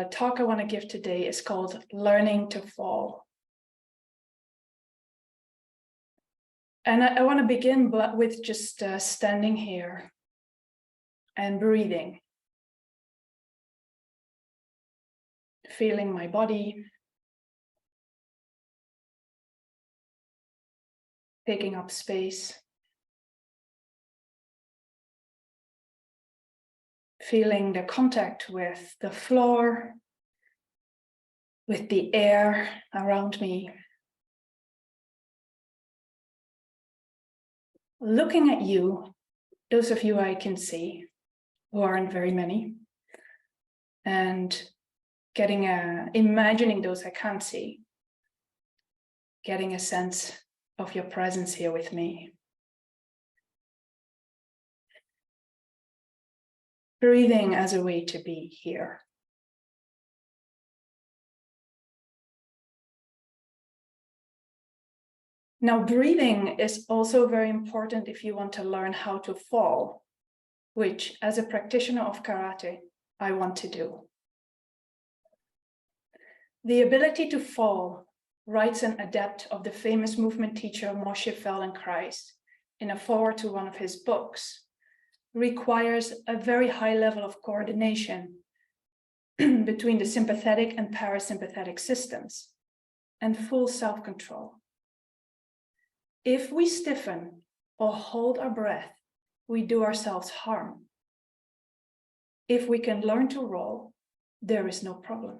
the talk I want to give today is called Learning to Fall. And I want to begin with just standing here and breathing. Feeling my body. Taking up space. Feeling the contact with the floor, with the air around me. Looking at you, those of you I can see, who aren't very many, and imagining those I can't see, getting a sense of your presence here with me. Breathing as a way to be here. Now, breathing is also very important if you want to learn how to fall, which, as a practitioner of karate, I want to do. The ability to fall, writes an adept of the famous movement teacher Moshe Feldenkrais in a foreword to one of his books, requires a very high level of coordination between the sympathetic and parasympathetic systems and full self-control. If we stiffen or hold our breath, we do ourselves harm. If we can learn to roll, there is no problem.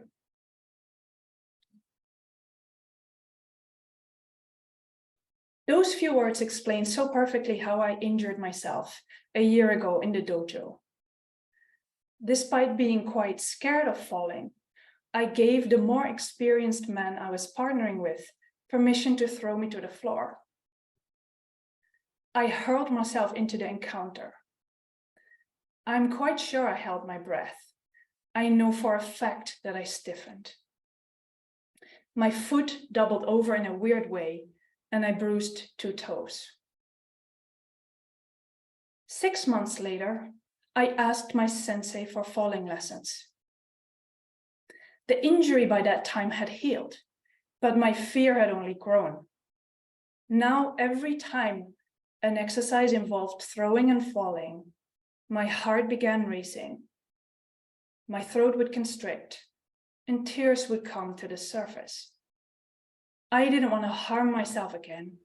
Those few words explain so perfectly how I injured myself a year ago in the dojo. Despite being quite scared of falling, I gave the more experienced man I was partnering with permission to throw me to the floor. I hurled myself into the encounter. I'm quite sure I held my breath. I know for a fact that I stiffened. My foot doubled over in a weird way, and I bruised 2 toes. 6 months later, I asked my sensei for falling lessons. The injury by that time had healed, but my fear had only grown. Now, every time an exercise involved throwing and falling, my heart began racing. My throat would constrict, and tears would come to the surface. I didn't want to harm myself again,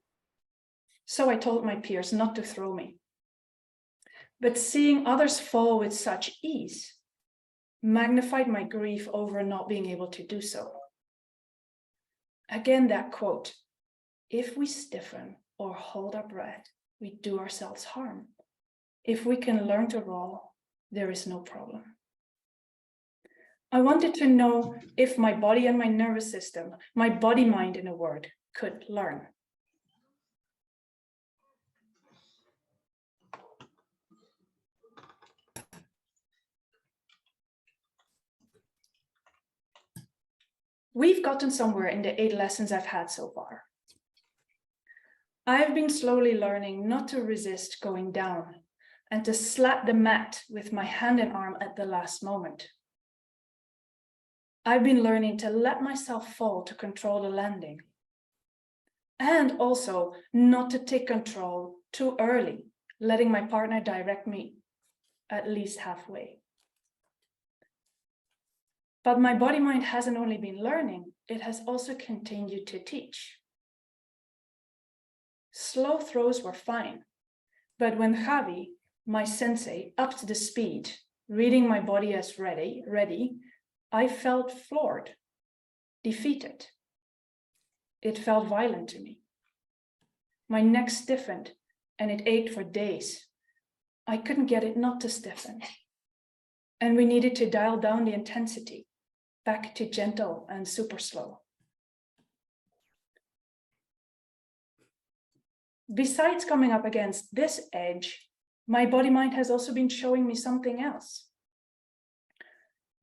so I told my peers not to throw me. But seeing others fall with such ease magnified my grief over not being able to do so. Again, that quote, if we stiffen or hold our breath, we do ourselves harm. If we can learn to roll, there is no problem. I wanted to know if my body and my nervous system, my body-mind in a word, could learn. We've gotten somewhere in the 8 lessons I've had so far. I've been slowly learning not to resist going down and to slap the mat with my hand and arm at the last moment. I've been learning to let myself fall to control the landing. And also not to take control too early, letting my partner direct me at least halfway. But my body-mind hasn't only been learning, it has also continued to teach. Slow throws were fine, but when Javi, my sensei, upped the speed, reading my body as ready, I felt floored, defeated. It felt violent to me. My neck stiffened and it ached for days. I couldn't get it not to stiffen. And we needed to dial down the intensity, back to gentle and super slow. Besides coming up against this edge, my body-mind has also been showing me something else.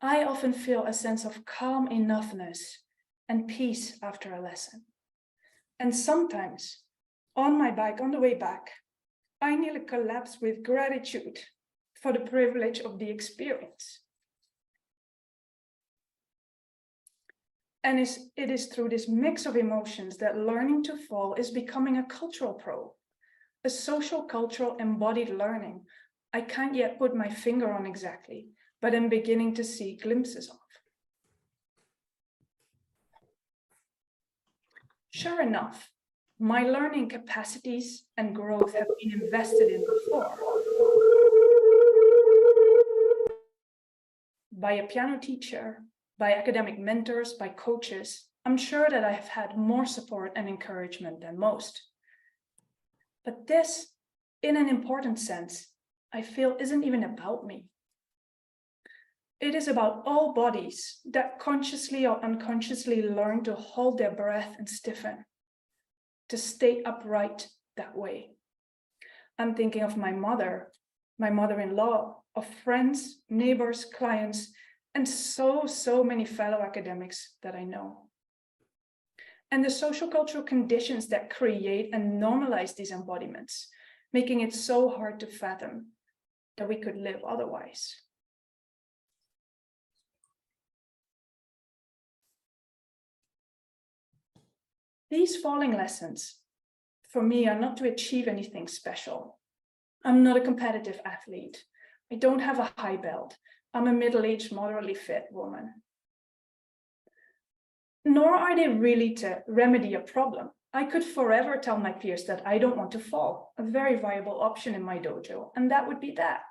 I often feel a sense of calm enoughness and peace after a lesson. And sometimes, on my bike, on the way back, I nearly collapse with gratitude for the privilege of the experience. And it is through this mix of emotions that learning to fall is becoming a cultural probe, a social, cultural, embodied learning I can't yet put my finger on exactly, but I'm beginning to see glimpses of. Sure enough, my learning capacities and growth have been invested in before. By a piano teacher, by academic mentors, by coaches, I'm sure that I have had more support and encouragement than most. But this, in an important sense, I feel isn't even about me. It is about all bodies that consciously or unconsciously learn to hold their breath and stiffen, to stay upright that way. I'm thinking of my mother-in-law, of friends, neighbors, clients, and so many fellow academics that I know. And the social cultural conditions that create and normalize these embodiments, making it so hard to fathom that we could live otherwise. These falling lessons, for me, are not to achieve anything special. I'm not a competitive athlete. I don't have a high belt. I'm a middle-aged, moderately fit woman. Nor are they really to remedy a problem. I could forever tell my peers that I don't want to fall, a very viable option in my dojo, and that would be that.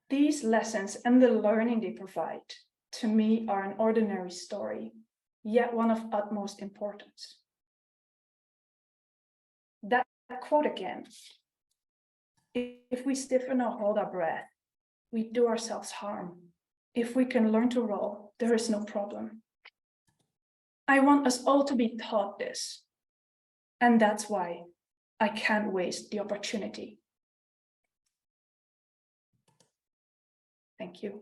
These lessons and the learning they provide, to me, are an ordinary story, yet one of utmost importance. That quote again, if we stiffen or hold our breath, we do ourselves harm. If we can learn to roll, there is no problem. I want us all to be taught this, and that's why I can't waste the opportunity. Thank you.